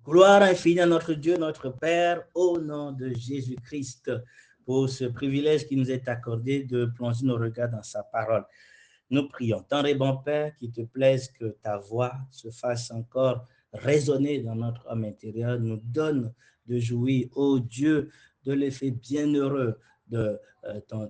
Gloire infinie à notre Dieu, notre Père, au nom de Jésus-Christ, pour ce privilège qui nous est accordé de plonger nos regards dans sa parole. Nous prions. Tendre et bon Père, qu'il te plaise que ta voix se fasse encore résonner dans notre âme intérieure, nous donne de jouir, ô Dieu, de l'effet bienheureux de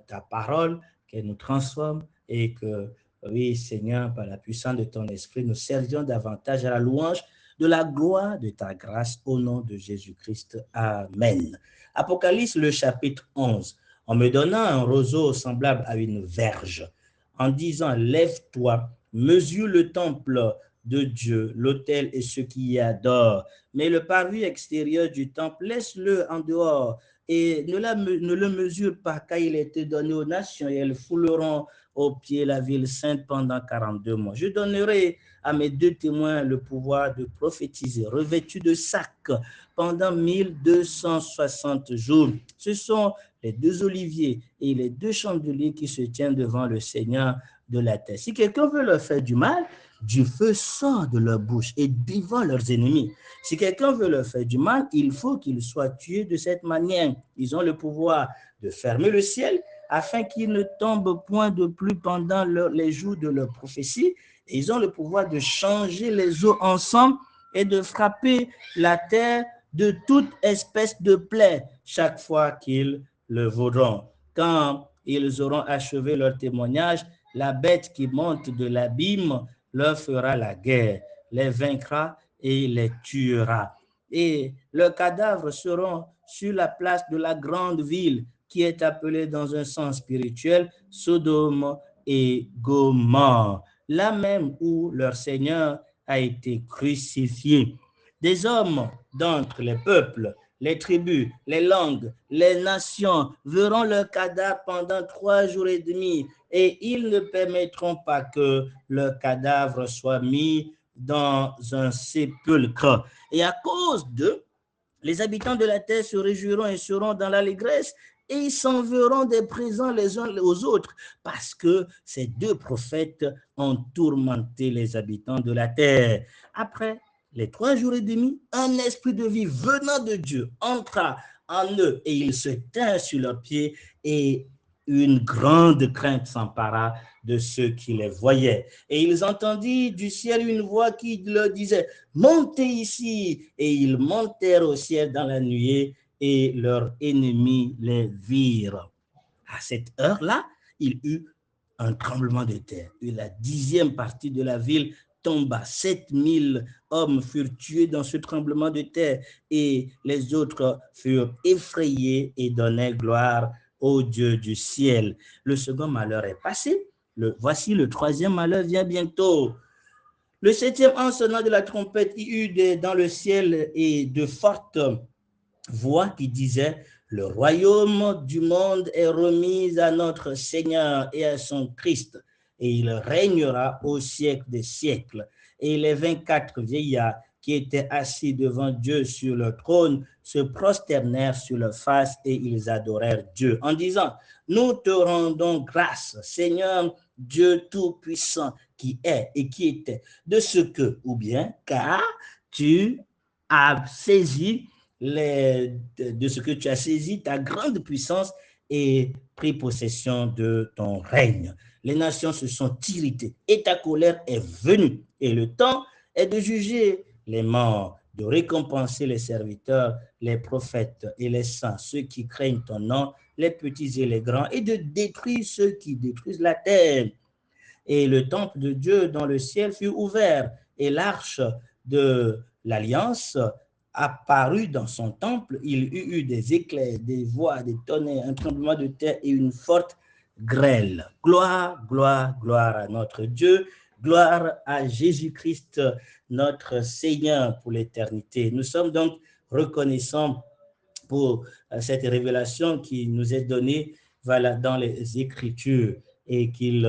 ta parole, qu'elle nous transforme et que, oui, Seigneur, par la puissance de ton esprit, nous servions davantage à la louange de la gloire de ta grâce au nom de Jésus-Christ. Amen. Apocalypse, le chapitre 11. En me donnant un roseau semblable à une verge, en disant, lève-toi, mesure le temple de Dieu, l'autel et ceux qui y adorent. Mais le parvis extérieur du temple, laisse-le en dehors et ne le mesure pas, car il a été donné aux nations et elles fouleront au pied la ville sainte pendant 42 mois. Je donnerai à mes deux témoins le pouvoir de prophétiser, revêtus de sacs pendant 1260 jours. Ce sont les deux oliviers et les deux chandeliers qui se tiennent devant le Seigneur de la terre. Si quelqu'un veut leur faire du mal, du feu sort de leur bouche et dévore leurs ennemis. Si quelqu'un veut leur faire du mal, il faut qu'ils soient tués de cette manière. Ils ont le pouvoir de fermer le ciel afin qu'il ne tombe point de pluie pendant les jours de leur prophétie. Et ils ont le pouvoir de changer les eaux ensemble et de frapper la terre de toute espèce de plaie chaque fois qu'ils le vaudront. Quand ils auront achevé leur témoignage, la bête qui monte de l'abîme leur fera la guerre, les vaincra et les tuera. Et leurs cadavres seront sur la place de la grande ville qui est appelée dans un sens spirituel Sodome et Gomorrhe, là même où leur Seigneur a été crucifié. Des hommes d'entre les peuples, les tribus, les langues, les nations verront leur cadavre pendant 3 jours et demi et ils ne permettront pas que leur cadavre soit mis dans un sépulcre. Et à cause d'eux, les habitants de la terre se réjouiront et seront dans l'allégresse et ils s'enverront des présents les uns aux autres parce que ces deux prophètes ont tourmenté les habitants de la terre. Après les 3 jours et demi, un esprit de vie venant de Dieu entra en eux et ils se tinrent sur leurs pieds et une grande crainte s'empara de ceux qui les voyaient. Et ils entendirent du ciel une voix qui leur disait, montez ici. Et ils montèrent au ciel dans la nuée et leurs ennemis les virent. À cette heure-là, il eut un tremblement de terre. Et la 10e partie de la ville tomba. 7000 hommes furent tués dans ce tremblement de terre et les autres furent effrayés et donnaient gloire au Dieu du ciel. Le second malheur est passé. Voici le troisième malheur vient bientôt. Le 7e ange sonnant de la trompette, il eut dans le ciel et de fortes voix qui disaient, le royaume du monde est remis à notre Seigneur et à son Christ, et il régnera au siècle des siècles. Et les 24 vieillards qui étaient assis devant Dieu sur le trône se prosternèrent sur leur face et ils adorèrent Dieu en disant, nous te rendons grâce, Seigneur Dieu Tout-Puissant, qui est et qui était, de ce que, ou bien, car tu as saisi de ce que tu as saisi ta grande puissance et pris possession de ton règne. Les nations se sont irritées et ta colère est venue. Et le temps est de juger les morts, de récompenser les serviteurs, les prophètes et les saints, ceux qui craignent ton nom, les petits et les grands, et de détruire ceux qui détruisent la terre. Et le temple de Dieu dans le ciel fut ouvert, et l'arche de l'alliance apparut dans son temple. Il y eut des éclairs, des voix, des tonnerres, un tremblement de terre et une forte grêle. Gloire, gloire, gloire à notre Dieu. Gloire à Jésus-Christ, notre Seigneur pour l'éternité. Nous sommes donc reconnaissants pour cette révélation qui nous est donnée voilà, dans les Écritures et qu'il,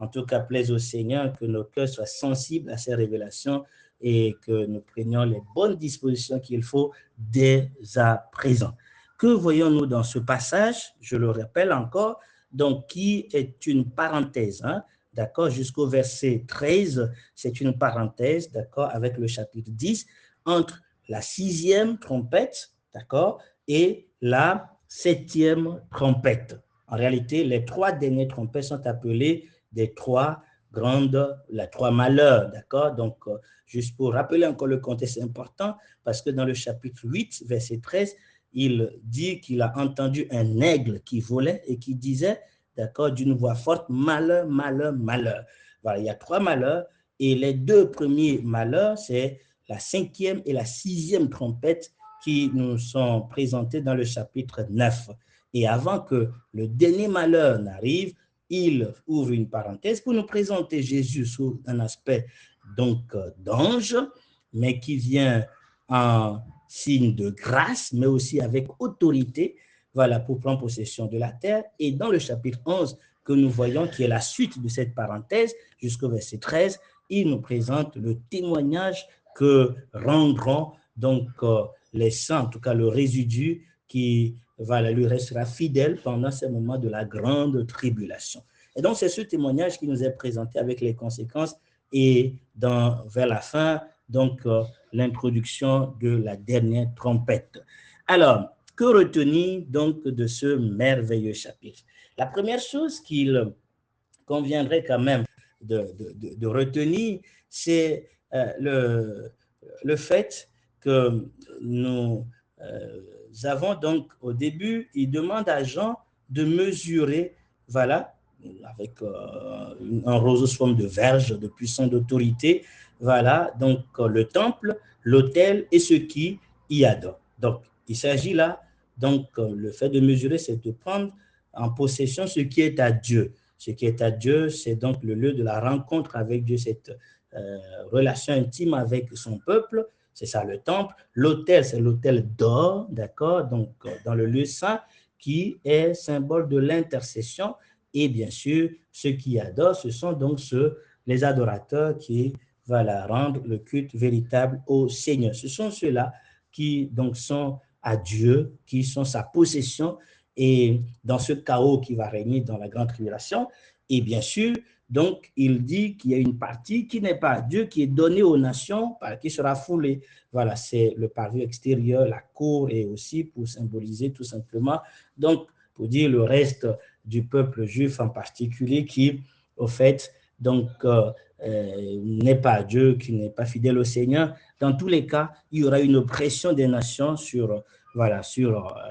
en tout cas, plaise au Seigneur que nos cœurs soient sensibles à ces révélations et que nous prenions les bonnes dispositions qu'il faut dès à présent. Que voyons-nous dans ce passage? Je le rappelle encore, donc qui est une parenthèse, hein? D'accord, jusqu'au verset 13, c'est une parenthèse, d'accord, avec le chapitre 10, entre la 6e trompette, d'accord, et la 7e trompette. En réalité, les 3 dernières trompettes sont appelées les 3 les 3 malheurs, d'accord. Donc, juste pour rappeler encore le contexte important, parce que dans le chapitre 8, verset 13, il dit qu'il a entendu un aigle qui volait et qui disait, d'accord, d'une voix forte, malheur, malheur, malheur. Voilà, il y a 3 malheurs, et les 2 premiers malheurs, c'est la 5e et la 6e trompette qui nous sont présentés dans le chapitre 9. Et avant que le dernier malheur n'arrive, il ouvre une parenthèse pour nous présenter Jésus sous un aspect donc d'ange, mais qui vient en signe de grâce, mais aussi avec autorité, voilà, pour prendre possession de la terre. Et dans le chapitre 11, que nous voyons, qui est la suite de cette parenthèse, jusqu'au verset 13, il nous présente le témoignage que rendront donc les saints, en tout cas le résidu qui voilà, lui restera fidèle pendant ces moments de la grande tribulation. Et donc, c'est ce témoignage qui nous est présenté avec les conséquences et vers la fin, donc l'introduction de la dernière trompette. Alors, que retenir donc de ce merveilleux chapitre? La première chose qu'il conviendrait quand même de retenir, c'est le fait que nous avons donc au début, il demande à Jean de mesurer, voilà, avec un roseau sous forme de verge, de puissance d'autorité, voilà, donc le temple, l'autel et ceux qui y adorent. Donc, il s'agit là, donc le fait de mesurer, c'est de prendre en possession ce qui est à Dieu. Ce qui est à Dieu, c'est donc le lieu de la rencontre avec Dieu, cette relation intime avec son peuple, c'est ça le temple. L'autel, c'est l'autel d'or, d'accord, donc dans le lieu saint, qui est symbole de l'intercession. Et bien sûr, ceux qui adorent, ce sont donc les adorateurs qui voilà, rendent le culte véritable au Seigneur. Ce sont ceux-là qui donc sont à Dieu, qui sont sa possession, et dans ce chaos qui va régner dans la grande tribulation. Et bien sûr, donc, il dit qu'il y a une partie qui n'est pas à Dieu, qui est donnée aux nations, qui sera foulée. Voilà, c'est le parvis extérieur, la cour, et aussi pour symboliser tout simplement, donc, pour dire le reste du peuple juif en particulier, qui, au fait, donc, n'est pas à Dieu, qui n'est pas fidèle au Seigneur. Dans tous les cas, il y aura une oppression des nations sur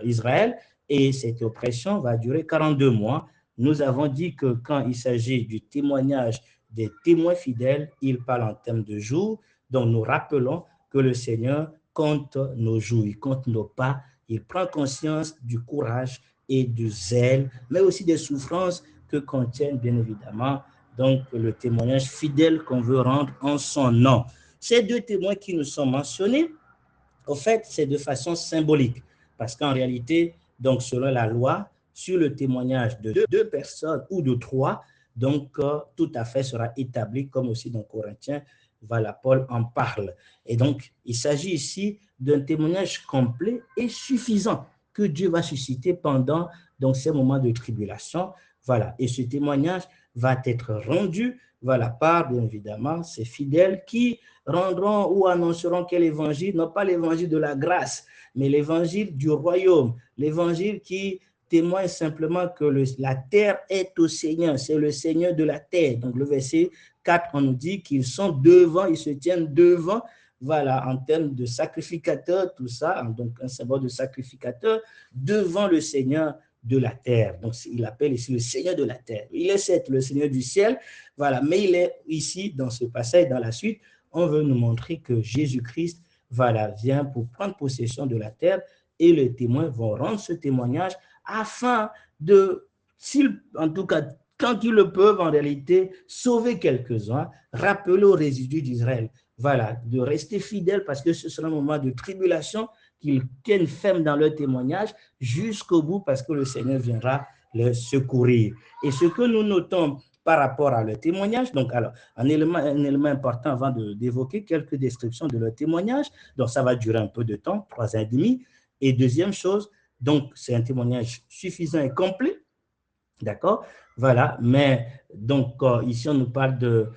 Israël, et cette oppression va durer 42 mois. Nous avons dit que quand il s'agit du témoignage des témoins fidèles, il parle en termes de jours, donc nous rappelons que le Seigneur compte nos jours, il compte nos pas, il prend conscience du courage et du zèle, mais aussi des souffrances que contiennent bien évidemment donc le témoignage fidèle qu'on veut rendre en son nom. Ces 2 témoins qui nous sont mentionnés, au fait, c'est de façon symbolique, parce qu'en réalité, donc selon la loi, sur le témoignage de 2 personnes ou de 3, donc tout à fait sera établi, comme aussi dans Corinthiens, voilà, Paul en parle. Et donc, il s'agit ici d'un témoignage complet et suffisant que Dieu va susciter pendant donc, ces moments de tribulation. Voilà, et ce témoignage va être rendu voilà, par, bien évidemment, ces fidèles qui rendront ou annonceront quel évangile, non pas l'évangile de la grâce, mais l'évangile du royaume, l'évangile qui témoigne simplement que la terre est au Seigneur, c'est le Seigneur de la terre. Donc le verset 4, on nous dit qu'ils sont devant, ils se tiennent devant, voilà, en termes de sacrificateur, tout ça, donc un symbole de sacrificateur, devant le Seigneur de la terre. Donc, il appelle ici le Seigneur de la terre. Il est certes le Seigneur du ciel, voilà, mais il est ici, dans ce passage, dans la suite, on veut nous montrer que Jésus-Christ, voilà, vient pour prendre possession de la terre et les témoins vont rendre ce témoignage afin de, en tout cas, quand ils le peuvent, en réalité, sauver quelques-uns, rappeler aux résidus d'Israël, voilà, de rester fidèles parce que ce sera un moment de tribulation, qu'ils tiennent ferme dans leur témoignage jusqu'au bout parce que le Seigneur viendra les secourir. Et ce que nous notons par rapport à leur témoignage, donc alors, un élément important avant d'évoquer quelques descriptions de leur témoignage, donc ça va durer un peu de temps, 3 ans et demi, et deuxième chose, donc c'est un témoignage suffisant et complet, d'accord, voilà, mais donc ici on nous parle de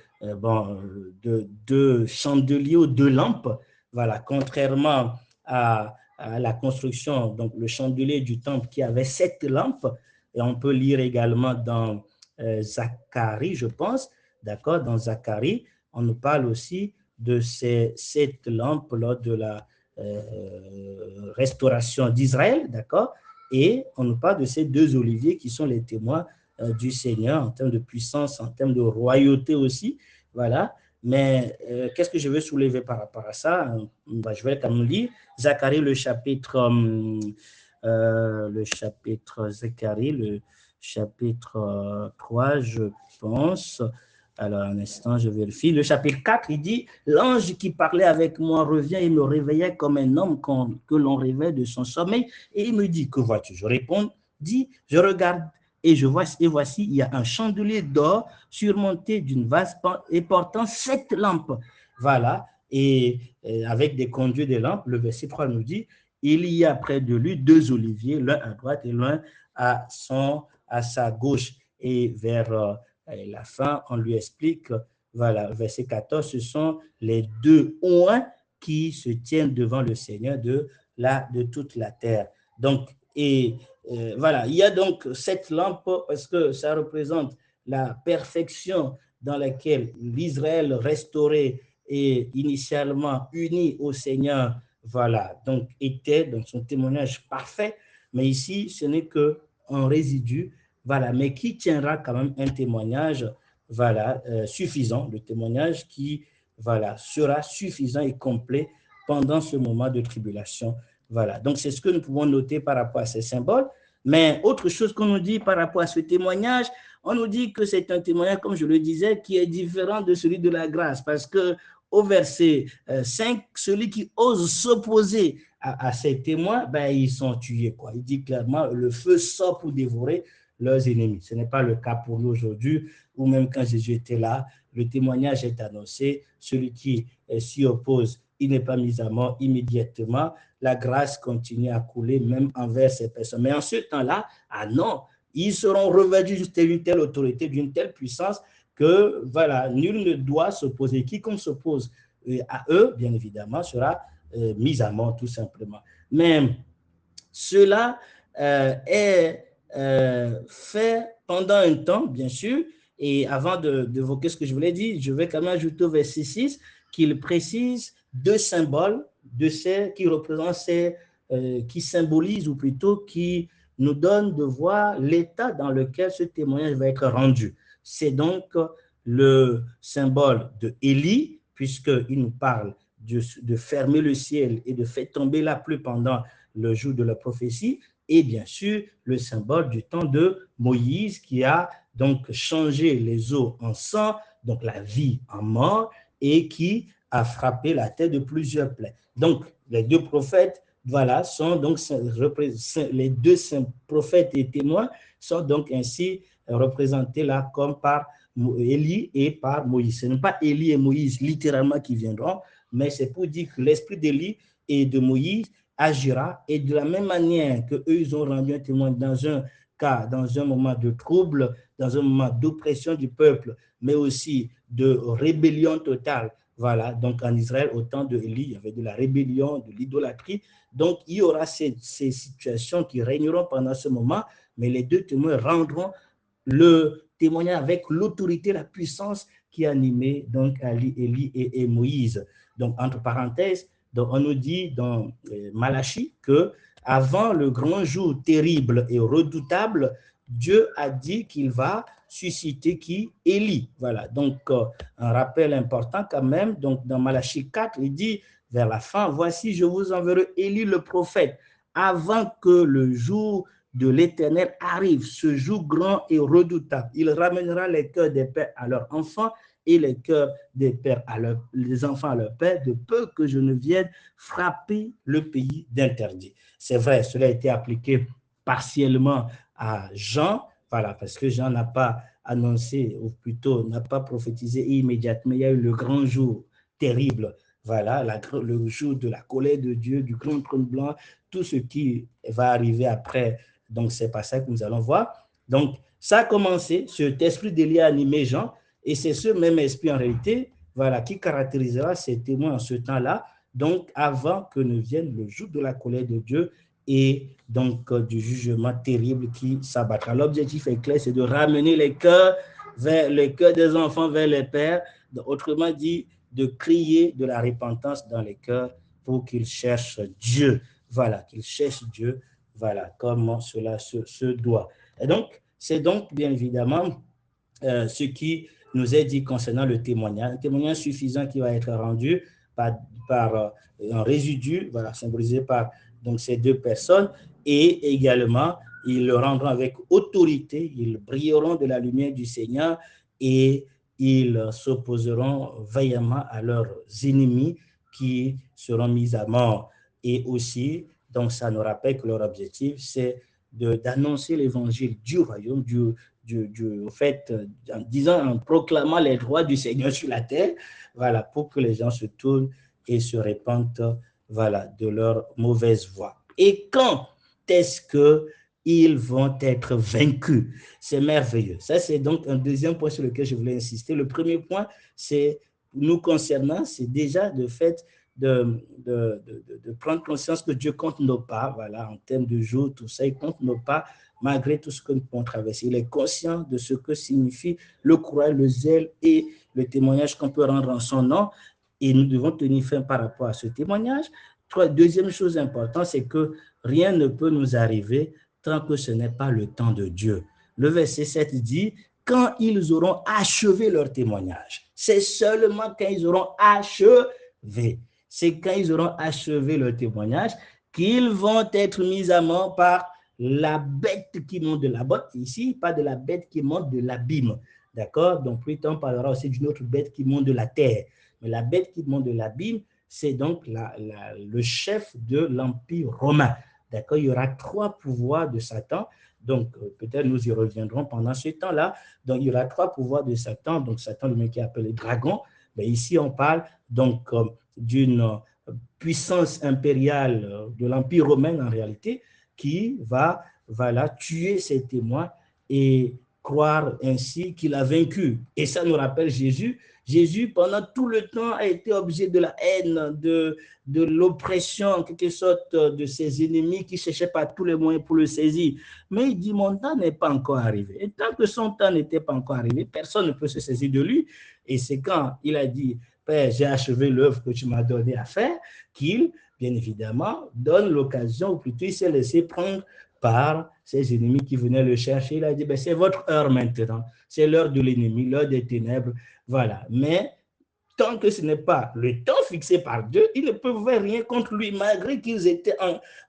chandeliers ou de lampes, Voilà, contrairement à la construction, donc le chandelier du temple qui avait 7 lampes, et on peut lire également dans Zacharie, je pense, d'accord, dans Zacharie, on nous parle aussi de ces 7 lampes lors de la restauration d'Israël, d'accord, et on nous parle de ces 2 oliviers qui sont les témoins du Seigneur en termes de puissance, en termes de royauté aussi, voilà. Mais qu'est-ce que je veux soulever par rapport à ça? Je vais quand même lire Zacharie, le chapitre Zacharie, le chapitre 3, je pense. Alors, un instant, je vérifie. Le chapitre 4, il dit, l'ange qui parlait avec moi revient et me réveillait comme un homme que l'on réveille de son sommeil. Et il me dit, que vois-tu? Je réponds, dit, je regarde et voici, il y a un chandelier d'or surmonté d'une vase et portant 7 lampes. Voilà. Et avec des conduits de lampes, le verset 3 nous dit, il y a près de lui 2 oliviers, l'un à droite et l'un à sa gauche. Et vers la fin, on lui explique, voilà, verset 14, ce sont les 2 oins qui se tiennent devant le Seigneur de toute la terre. Donc, voilà, il y a donc 7 lampes parce que ça représente la perfection dans laquelle l'Israël restauré et initialement uni au Seigneur, voilà, donc était dans son témoignage parfait, mais ici, ce n'est qu'un résidu, voilà, mais qui tiendra quand même un témoignage, voilà, suffisant, le témoignage qui, voilà, sera suffisant et complet pendant ce moment de tribulation. Voilà, donc c'est ce que nous pouvons noter par rapport à ces symboles. Mais autre chose qu'on nous dit par rapport à ce témoignage, on nous dit que c'est un témoignage, comme je le disais, qui est différent de celui de la grâce, parce que au verset 5, celui qui ose s'opposer à ces témoins, ben, ils sont tués, quoi. Il dit clairement, le feu sort pour dévorer leurs ennemis. Ce n'est pas le cas pour nous aujourd'hui, ou même quand Jésus était là, le témoignage est annoncé, celui qui s'y oppose, il n'est pas mis à mort immédiatement, la grâce continue à couler même envers ces personnes. Mais en ce temps-là, ah non, ils seront revêtus d'une telle autorité, d'une telle puissance que, voilà, nul ne doit s'opposer. Quiconque s'oppose à eux, bien évidemment, sera mis à mort tout simplement. Mais cela est fait pendant un temps, bien sûr, et avant d'évoquer ce que je voulais dire, je vais quand même ajouter au verset 6 qu'il précise 2 symboles de ces qui représentent ces, qui symbolisent ou plutôt qui nous donnent de voir l'état dans lequel ce témoignage va être rendu. C'est donc le symbole de Élie, puisqu'il nous parle de fermer le ciel et de faire tomber la pluie pendant le jour de la prophétie, et bien sûr le symbole du temps de Moïse qui a donc changé les eaux en sang, donc la vie en mort, et qui a frappé la terre de plusieurs plaies. Donc les 2 prophètes, voilà, sont donc les 2 prophètes et témoins sont donc ainsi représentés là comme par Élie et par Moïse. Ce n'est pas Élie et Moïse littéralement qui viendront, mais c'est pour dire que l'esprit d'Élie et de Moïse agira, et de la même manière que eux ils ont rendu un témoin dans un cas, dans un moment de trouble, dans un moment d'oppression du peuple, mais aussi de rébellion totale. Voilà, donc en Israël, au temps de Élie, il y avait de la rébellion, de l'idolâtrie. Donc il y aura ces situations qui régneront pendant ce moment, mais les 2 témoins rendront le témoignage avec l'autorité, la puissance qui animait donc Élie et Moïse. Donc entre parenthèses, donc on nous dit dans Malachie que avant le grand jour terrible et redoutable, Dieu a dit qu'il va susciter qui? Élie. Voilà, donc un rappel important quand même. Donc dans Malachie 4, il dit vers la fin, voici, je vous enverrai Élie le prophète avant que le jour de l'Éternel arrive, ce jour grand et redoutable. Il ramènera les cœurs des pères à leurs enfants et les cœurs des pères les enfants à leurs pères, de peu que je ne vienne frapper le pays d'interdit. C'est vrai, cela a été appliqué partiellement à Jean, voilà, parce que Jean n'a pas annoncé, ou plutôt n'a pas prophétisé immédiatement. Il y a eu le grand jour terrible, voilà, le jour de la colère de Dieu, du grand trône blanc, tout ce qui va arriver après. Donc, c'est pas ça que nous allons voir. Donc, ça a commencé, cet esprit d'Élie a animé Jean, et c'est ce même esprit en réalité, voilà, qui caractérisera ces témoins en ce temps-là, donc avant que ne vienne le jour de la colère de Dieu et donc du jugement terrible qui s'abattra. L'objectif est clair, c'est de ramener les cœurs des enfants vers les pères, autrement dit, de crier de la repentance dans les cœurs pour qu'ils cherchent Dieu. Voilà, qu'ils cherchent Dieu, voilà, comme cela se doit. Et donc, c'est donc bien évidemment ce qui nous est dit concernant le témoignage. Un témoignage suffisant qui va être rendu par un résidu, voilà, symbolisé par donc, ces deux personnes, et également, ils le rendront avec autorité, ils brilleront de la lumière du Seigneur et ils s'opposeront vaillamment à leurs ennemis qui seront mis à mort. Et aussi, donc ça nous rappelle que leur objectif, c'est d'annoncer l'évangile du royaume, au fait, en disant, en proclamant les droits du Seigneur sur la terre, voilà, pour que les gens se tournent et se répandent, voilà, de leur mauvaise voie. Et quand est-ce qu'ils vont être vaincus? C'est merveilleux. Ça, c'est donc un deuxième point sur lequel je voulais insister. Le premier point, c'est, nous concernant, c'est déjà de fait de prendre conscience que Dieu compte nos pas, voilà, en termes de jours, tout ça, il compte nos pas, malgré tout ce que nous pouvons traverser. Il est conscient de ce que signifie le courage, le zèle et le témoignage qu'on peut rendre en son nom, et nous devons tenir fin par rapport à ce témoignage. Deuxième chose importante, c'est que rien ne peut nous arriver tant que ce n'est pas le temps de Dieu. Le verset 7 dit, quand ils auront achevé leur témoignage, c'est seulement quand ils auront achevé, c'est quand ils auront achevé leur témoignage qu'ils vont être mis à mort par la bête qui monte de la botte, ici, pas de la bête qui monte de l'abîme. D'accord? Donc, plus tard, on parlera aussi d'une autre bête qui monte de la terre. Mais la bête qui monte de l'abîme, c'est donc le chef de l'Empire romain. D'accord? Il y aura 3 pouvoirs de Satan. Donc, peut-être nous y reviendrons pendant ce temps-là. Donc, il y aura 3 pouvoirs de Satan. Donc, Satan, le mec qui est appelé dragon. Mais ici, on parle donc d'une puissance impériale de l'Empire romain en réalité, qui va voilà, tuer ses témoins et croire ainsi qu'il a vaincu. Et ça nous rappelle Jésus. Jésus, pendant tout le temps, a été objet de la haine, de l'oppression, en quelque sorte, de ses ennemis qui cherchaient par tous les moyens pour le saisir. Mais il dit, mon temps n'est pas encore arrivé. Et tant que son temps n'était pas encore arrivé, personne ne peut se saisir de lui. Et c'est quand il a dit, Père, j'ai achevé l'œuvre que tu m'as donné à faire, qu'il, bien évidemment, donne l'occasion, ou plutôt il s'est laissé prendre par ses ennemis qui venaient le chercher. Il a dit, c'est votre heure maintenant, c'est l'heure de l'ennemi, l'heure des ténèbres, voilà. Mais tant que ce n'est pas le temps fixé par Dieu, ils ne peuvent faire rien contre lui, malgré qu'ils étaient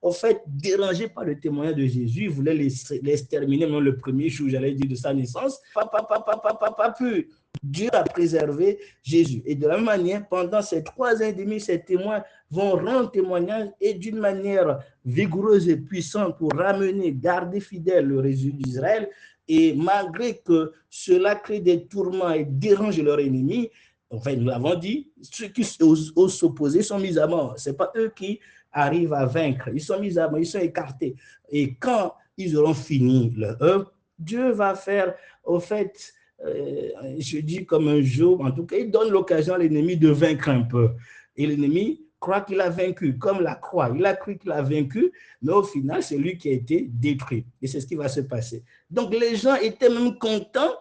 en fait dérangés par le témoignage de Jésus. Ils voulaient l'exterminer, même le premier jour, j'allais dire, de sa naissance. Pas pu. Dieu a préservé Jésus. Et de la même manière, pendant ces 3 ans et demi, ces témoins vont rendre témoignage et d'une manière vigoureuse et puissante pour ramener, garder fidèle le résidu d'Israël. Et malgré que cela crée des tourments et dérange leurs ennemis, enfin, nous l'avons dit, ceux qui osent s'opposer sont mis à mort. Ce n'est pas eux qui arrivent à vaincre. Ils sont mis à mort, ils sont écartés. Et quand ils auront fini leur œuvre, Dieu va faire, au fait, je dis comme un jour, en tout cas, il donne l'occasion à l'ennemi de vaincre un peu. Et l'ennemi croit qu'il a vaincu, comme la croix. Il a cru qu'il a vaincu, mais au final, c'est lui qui a été détruit. Et c'est ce qui va se passer. Donc, les gens étaient même contents.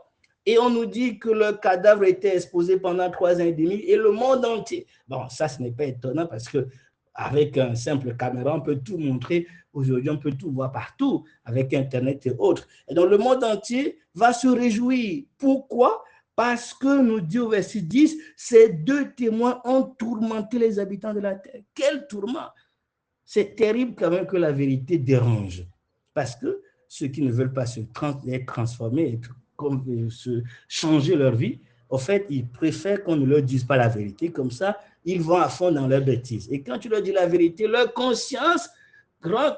Et on nous dit que le cadavre était exposé pendant 3 ans et demi et le monde entier. Bon, ça, ce n'est pas étonnant parce qu'avec un simple caméra, on peut tout montrer. Aujourd'hui, on peut tout voir partout avec Internet et autres. Et donc, le monde entier va se réjouir. Pourquoi? Parce que, nous dit au verset 10, ces 2 témoins ont tourmenté les habitants de la terre. Quel tourment! C'est terrible quand même que la vérité dérange. Parce que ceux qui ne veulent pas être transformés, changer leur vie, en fait, ils préfèrent qu'on ne leur dise pas la vérité. Comme ça, ils vont à fond dans leur bêtise. Et quand tu leur dis la vérité, leur conscience rend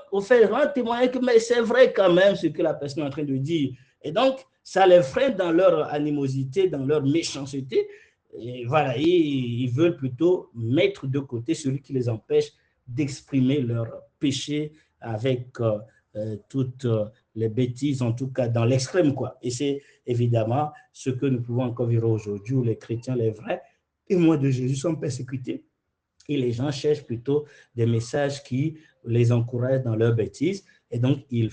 témoignage que mais c'est vrai quand même ce que la personne est en train de dire. Et donc, ça les freine dans leur animosité, dans leur méchanceté. Et voilà, ils veulent plutôt mettre de côté celui qui les empêche d'exprimer leur péché avec toutes les bêtises, en tout cas dans l'extrême, quoi. Et c'est évidemment ce que nous pouvons encore vivre aujourd'hui, où les chrétiens, les vrais témoins de Jésus sont persécutés Et les gens cherchent plutôt des messages qui les encouragent dans leur bêtise. Et donc, ils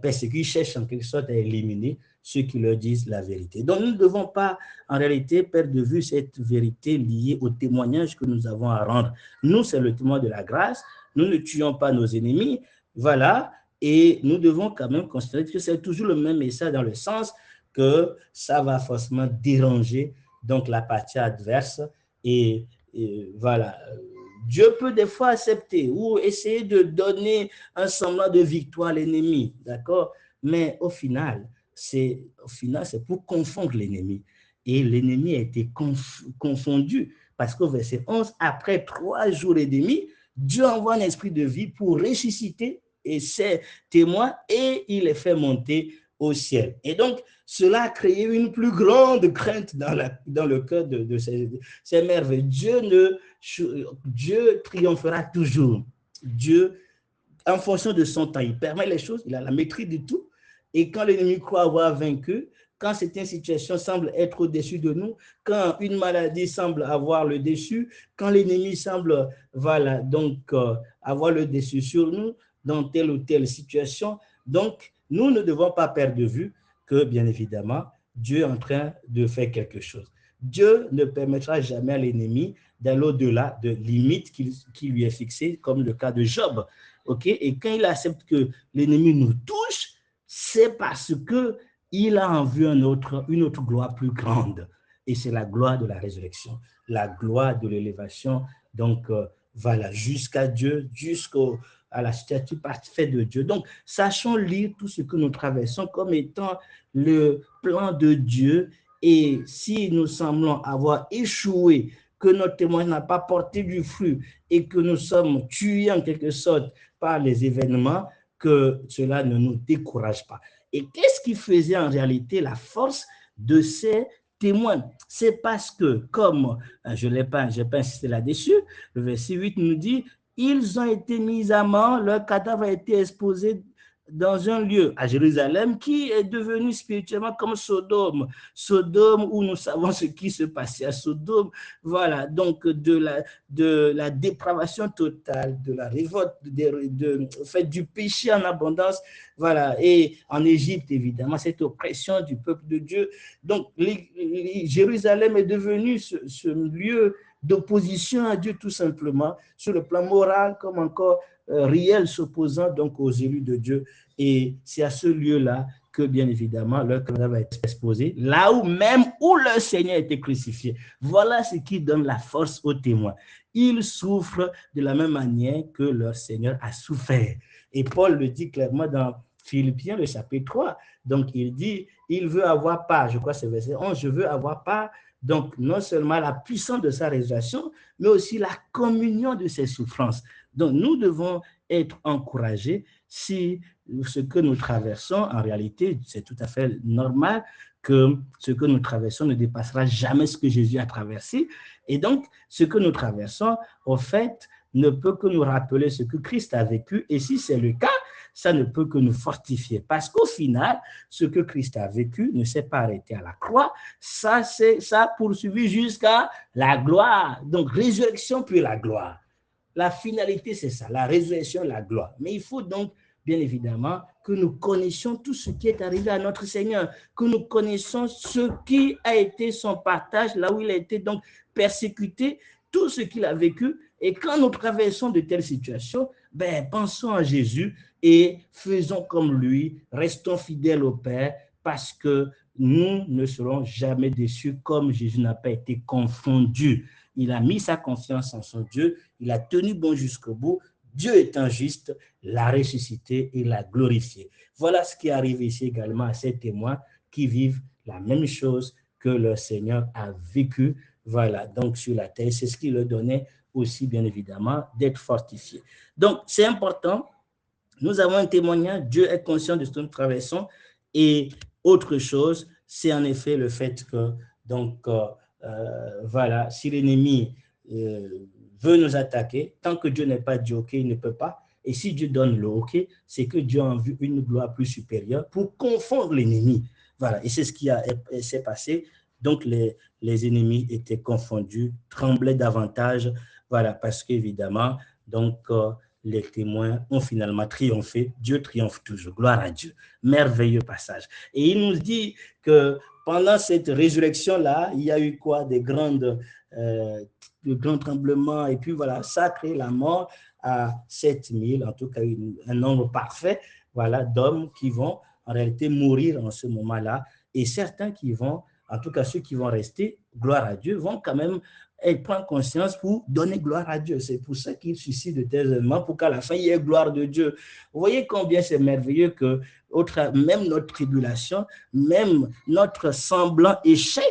persécutent, ils cherchent en quelque sorte à éliminer ceux qui leur disent la vérité. Donc, nous ne devons pas, en réalité, perdre de vue cette vérité liée au témoignage que nous avons à rendre. Nous, c'est le témoin de la grâce. Nous ne tuons pas nos ennemis. Voilà. Et nous devons quand même considérer que c'est toujours le même message dans le sens que ça va forcément déranger donc la partie adverse et voilà. Dieu peut des fois accepter ou essayer de donner un semblant de victoire à l'ennemi, d'accord? Mais au final, c'est pour confondre l'ennemi. Et l'ennemi a été confondu parce qu'au verset 11, après 3 jours et demi, Dieu envoie un esprit de vie pour ressusciter et ses témoins et il les fait monter au ciel. Et donc, cela a créé une plus grande crainte dans le cœur de ces merveilles. Dieu triomphera toujours. Dieu, en fonction de son temps, il permet les choses, il a la maîtrise de tout. Et quand l'ennemi croit avoir vaincu, quand certaines situations semblent être au-dessus de nous, quand une maladie semble avoir le dessus, quand l'ennemi semble, voilà, donc avoir le dessus sur nous dans telle ou telle situation, donc nous ne devons pas perdre de vue que, bien évidemment, Dieu est en train de faire quelque chose. Dieu ne permettra jamais à l'ennemi d'aller au-delà de limites qui lui est fixée, comme le cas de Job. Okay? Et quand il accepte que l'ennemi nous touche, c'est parce qu'il a en vue une autre gloire plus grande. Et c'est la gloire de la résurrection, la gloire de l'élévation. Donc, voilà, jusqu'à Dieu, à la statue parfaite de Dieu. Donc, sachons lire tout ce que nous traversons comme étant le plan de Dieu. Et si nous semblons avoir échoué, que notre témoignage n'a pas porté du fruit et que nous sommes tués en quelque sorte par les événements, que cela ne nous décourage pas. Et qu'est-ce qui faisait en réalité la force de ces témoins? C'est parce que, comme je n'ai pas insisté là-dessus, le verset 8 nous dit, ils ont été mis à mort, leur cadavre a été exposé dans un lieu à Jérusalem qui est devenu spirituellement comme Sodome. Sodome où nous savons ce qui se passait à Sodome. Voilà, donc de la dépravation totale, de la révolte, fait du péché en abondance. Voilà, et en Égypte, évidemment, cette oppression du peuple de Dieu. Donc, Jérusalem est devenu ce lieu d'opposition à Dieu tout simplement, sur le plan moral comme encore réel, s'opposant donc aux élus de Dieu. Et c'est à ce lieu-là que, bien évidemment, leur cadavre va être exposé, là où même où leur Seigneur a été crucifié. Voilà ce qui donne la force aux témoins. Ils souffrent de la même manière que leur Seigneur a souffert. Et Paul le dit clairement dans Philippiens, le chapitre 3. Donc, il dit, il veut avoir part, je crois c'est verset 11, je veux avoir part, donc non seulement la puissance de sa résurrection, mais aussi la communion de ses souffrances. Donc, nous devons être encouragés si ce que nous traversons, en réalité, c'est tout à fait normal que ce que nous traversons ne dépassera jamais ce que Jésus a traversé. Et donc, ce que nous traversons, au fait, ne peut que nous rappeler ce que Christ a vécu. Et si c'est le cas, ça ne peut que nous fortifier. Parce qu'au final, ce que Christ a vécu ne s'est pas arrêté à la croix. Ça a poursuivi jusqu'à la gloire. Donc, résurrection puis la gloire. La finalité, c'est ça, la résurrection, la gloire. Mais il faut donc, bien évidemment, que nous connaissions tout ce qui est arrivé à notre Seigneur, que nous connaissions ce qui a été son partage, là où il a été donc persécuté, tout ce qu'il a vécu. Et quand nous traversons de telles situations, pensons à Jésus et faisons comme lui, restons fidèles au Père, parce que nous ne serons jamais déçus comme Jésus n'a pas été confondu. Il a mis sa confiance en son Dieu, il a tenu bon jusqu'au bout. Dieu étant juste, l'a ressuscité et l'a glorifié. Voilà ce qui arrive ici également à ces témoins qui vivent la même chose que leur Seigneur a vécu. Voilà, donc sur la terre, c'est ce qui leur donnait aussi, bien évidemment, d'être fortifiés. Donc, c'est important. Nous avons un témoignage, Dieu est conscient de ce que nous traversons. Et autre chose, c'est en effet le fait que, donc, voilà, si l'ennemi veut nous attaquer, tant que Dieu n'est pas dit OK, il ne peut pas. Et si Dieu donne le OK, c'est que Dieu a en vue une gloire plus supérieure pour confondre l'ennemi. Voilà, et c'est ce qui s'est passé. Donc, les ennemis étaient confondus, tremblaient davantage Voilà, parce qu'évidemment, donc, les témoins ont finalement triomphé. Dieu triomphe toujours. Gloire à Dieu. Merveilleux passage. Et il nous dit que pendant cette résurrection-là, il y a eu quoi? De grands tremblements. Et puis voilà, ça a créé la mort à 7000, en tout cas un nombre parfait, voilà, d'hommes qui vont en réalité mourir en ce moment-là. Et certains qui vont, en tout cas ceux qui vont rester, gloire à Dieu, vont quand même prendre conscience pour donner gloire à Dieu. C'est pour ça qu'il suscite de tels événements, pour qu'à la fin, il y ait gloire de Dieu. Vous voyez combien c'est merveilleux que même notre tribulation, même notre semblant échec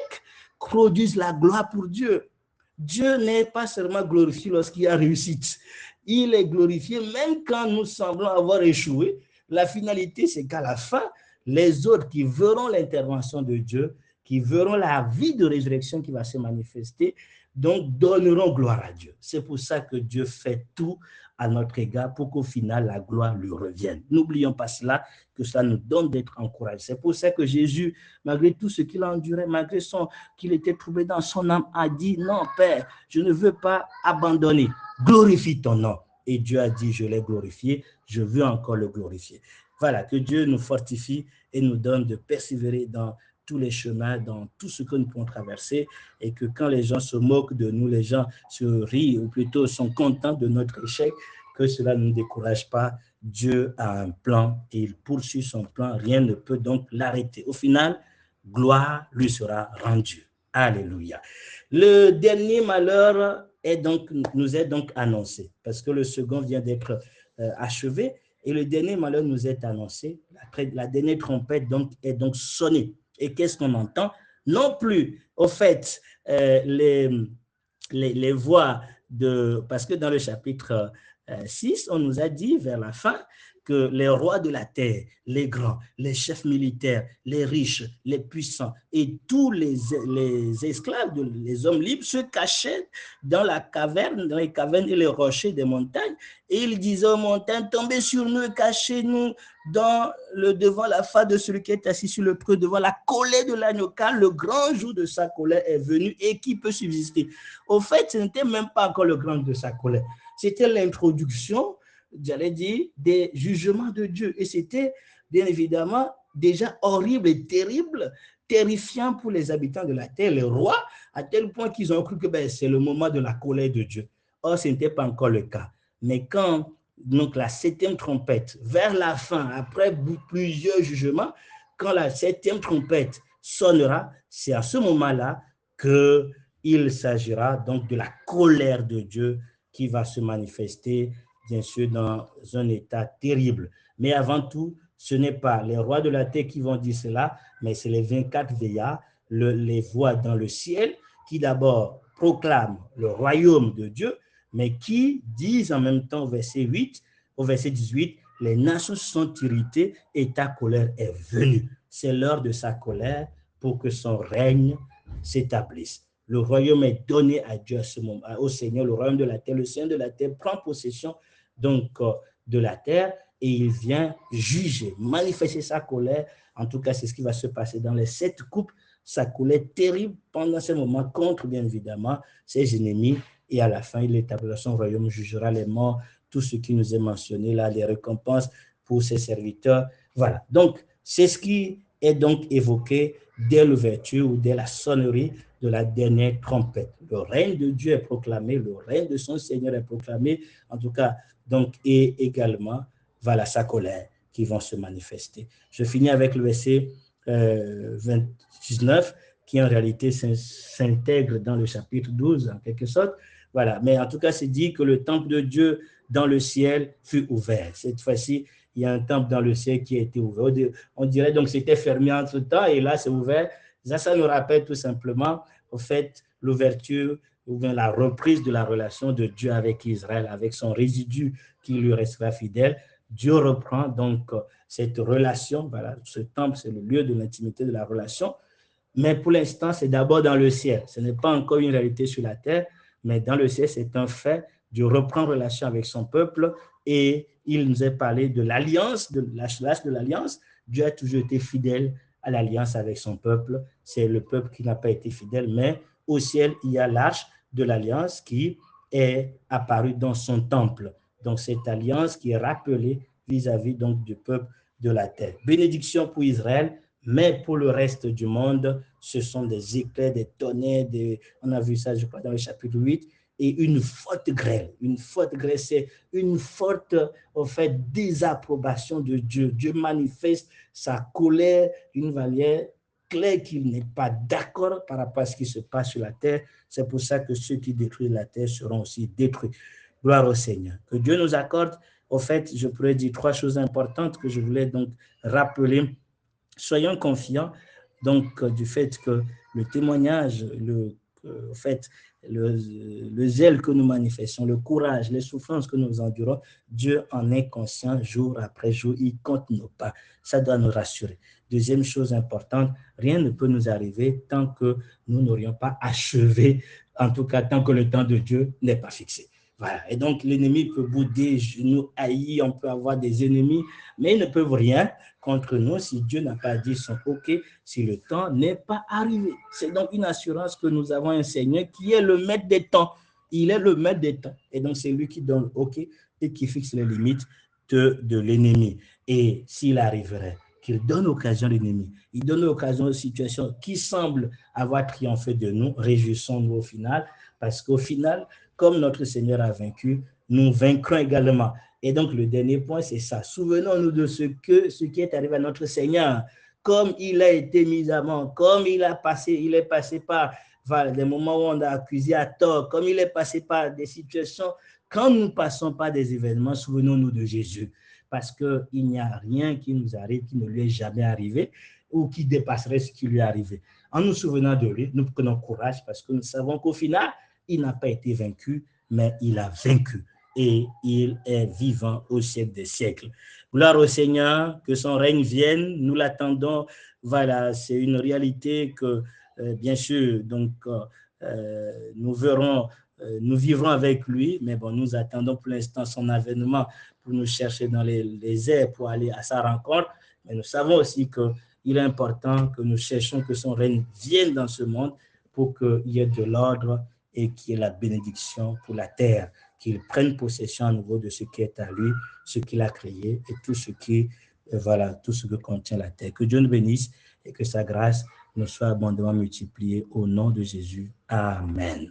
produise la gloire pour Dieu. Dieu n'est pas seulement glorifié lorsqu'il y a réussite. Il est glorifié même quand nous semblons avoir échoué. La finalité, c'est qu'à la fin, les autres qui verront l'intervention de Dieu, qui verront la vie de résurrection qui va se manifester, donc donneront gloire à Dieu. C'est pour ça que Dieu fait tout à notre égard pour qu'au final, la gloire lui revienne. N'oublions pas cela, que ça nous donne d'être encouragés. C'est pour ça que Jésus, malgré tout ce qu'il a enduré, malgré qu'il était troublé dans son âme, a dit, non, Père, je ne veux pas abandonner. Glorifie ton nom. Et Dieu a dit, je l'ai glorifié, je veux encore le glorifier. Voilà, que Dieu nous fortifie et nous donne de persévérer dans tous les chemins, dans tout ce que nous pouvons traverser, et que quand les gens se moquent de nous, les gens se rient, ou plutôt sont contents de notre échec, que cela ne nous décourage pas. Dieu a un plan et il poursuit son plan. Rien ne peut donc l'arrêter. Au final, gloire lui sera rendue. Alléluia. Le dernier malheur nous est donc annoncé, parce que le second vient d'être achevé, et le dernier malheur nous est annoncé. La dernière trompette donc est donc sonnée. Et qu'est-ce qu'on entend? Non plus, au fait, les voix parce que dans le chapitre 6, on nous a dit vers la fin que les rois de la terre, les grands, les chefs militaires, les riches, les puissants et tous les esclaves, les hommes libres se cachaient dans les cavernes et les rochers des montagnes, et ils disaient aux montagnes, tombez sur nous et cachez-nous devant la face de celui qui est assis sur le trône, devant la colère de l'agneau, car le grand jour de sa colère est venu, et qui peut subsister? Au fait, ce n'était même pas encore le grand de sa colère. C'était l'introduction, j'allais dire, des jugements de Dieu. Et c'était, bien évidemment, déjà horrible et terrible, terrifiant pour les habitants de la terre, les rois, à tel point qu'ils ont cru que c'est le moment de la colère de Dieu. Or, ce n'était pas encore le cas. Mais quand donc la septième trompette, vers la fin, après plusieurs jugements, quand la septième trompette sonnera, c'est à ce moment-là qu'il s'agira donc de la colère de Dieu qui va se manifester, bien sûr, dans un état terrible. Mais avant tout, ce n'est pas les rois de la terre qui vont dire cela, mais c'est les 24 vieillards, les voix dans le ciel, qui d'abord proclament le royaume de Dieu, mais qui disent en même temps au verset 18, les nations sont irritées et ta colère est venue. C'est l'heure de sa colère pour que son règne s'établisse. Le royaume est donné à Dieu à ce moment, au Seigneur, le royaume de la terre. Le Seigneur de la terre prend possession donc de la terre et il vient juger, manifester sa colère. En tout cas, c'est ce qui va se passer dans les 7 coupes, sa colère terrible pendant ce moment contre, bien évidemment, ses ennemis. Et à la fin, il établira son royaume, jugera les morts, tout ce qui nous est mentionné là, les récompenses pour ses serviteurs. Voilà. Donc, c'est ce qui est donc évoqué dès l'ouverture ou dès la sonnerie de la dernière trompette. Le règne de Dieu est proclamé, le règne de son Seigneur est proclamé, en tout cas, donc, et également, voilà sa colère qui vont se manifester. Je finis avec le verset 19, qui en réalité s'intègre dans le chapitre 12, en quelque sorte. Voilà, mais en tout cas, c'est dit que le temple de Dieu dans le ciel fut ouvert. Cette fois-ci, il y a un temple dans le ciel qui a été ouvert. On dirait donc que c'était fermé entre-temps, et là, c'est ouvert. Ça nous rappelle tout simplement, au fait, l'ouverture ou bien la reprise de la relation de Dieu avec Israël, avec son résidu qui lui restera fidèle. Dieu reprend donc cette relation. Voilà, ce temple, c'est le lieu de l'intimité de la relation. Mais pour l'instant, c'est d'abord dans le ciel. Ce n'est pas encore une réalité sur la terre, mais dans le ciel, c'est un fait. Dieu reprend relation avec son peuple et il nous est parlé de l'alliance, de l'arche de l'alliance. Dieu a toujours été fidèle à l'alliance avec son peuple. C'est le peuple qui n'a pas été fidèle, mais au ciel, il y a l'arche de l'alliance qui est apparue dans son temple. Donc, cette alliance qui est rappelée vis-à-vis donc du peuple de la terre. Bénédiction pour Israël, mais pour le reste du monde, ce sont des éclairs, des tonnerres, on a vu ça, je crois, dans le chapitre 8, et une forte grêle. Une forte grêle, c'est une forte, en fait, désapprobation de Dieu. Dieu manifeste sa colère, une manière claire qu'il n'est pas d'accord par rapport à ce qui se passe sur la terre. C'est pour ça que ceux qui détruisent la terre seront aussi détruits. Gloire au Seigneur. Que Dieu nous accorde, au fait, je pourrais dire 3 choses importantes que je voulais donc rappeler. Soyons confiants donc du fait que le témoignage, en fait, le zèle que nous manifestons, le courage, les souffrances que nous endurons, Dieu en est conscient jour après jour, il compte nos pas. Ça doit nous rassurer. Deuxième chose importante, rien ne peut nous arriver tant que nous n'aurions pas achevé, en tout cas tant que le temps de Dieu n'est pas fixé. Voilà. Et donc l'ennemi peut bouder, nous haïr, on peut avoir des ennemis, mais ils ne peuvent rien contre nous si Dieu n'a pas dit son OK, si le temps n'est pas arrivé. C'est donc une assurance que nous avons un Seigneur qui est le maître des temps. Il est le maître des temps. Et donc, c'est lui qui donne OK et qui fixe les limites de l'ennemi. Et s'il arriverait qu'il donne occasion à l'ennemi, il donne occasion aux situations qui semblent avoir triomphé de nous, réjouissons-nous au final, parce qu'au final, comme notre Seigneur a vaincu, nous vaincrons également. Et donc, le dernier point, c'est ça. Souvenons-nous de ce qui est arrivé à notre Seigneur. Comme il a été mis à mort, comme il est passé par des moments où on a accusé à tort, comme il est passé par des situations, quand nous passons par des événements, souvenons-nous de Jésus. Parce qu'il n'y a rien qui nous arrive, qui ne lui est jamais arrivé, ou qui dépasserait ce qui lui est arrivé. En nous souvenant de lui, nous prenons courage parce que nous savons qu'au final, il n'a pas été vaincu, mais il a vaincu. Et il est vivant au siècle des siècles. Gloire au Seigneur, que son règne vienne, nous l'attendons. Voilà, c'est une réalité que, bien sûr, donc, nous verrons, nous vivrons avec lui, mais bon, nous attendons pour l'instant son avènement pour nous chercher dans les airs, pour aller à sa rencontre. Mais nous savons aussi qu'il est important que nous cherchions que son règne vienne dans ce monde pour qu'il y ait de l'ordre et qu'il y ait la bénédiction pour la terre, qu'il prenne possession à nouveau de ce qui est à lui, ce qu'il a créé et tout ce tout ce que contient la terre. Que Dieu nous bénisse et que sa grâce nous soit abondamment multipliée au nom de Jésus. Amen.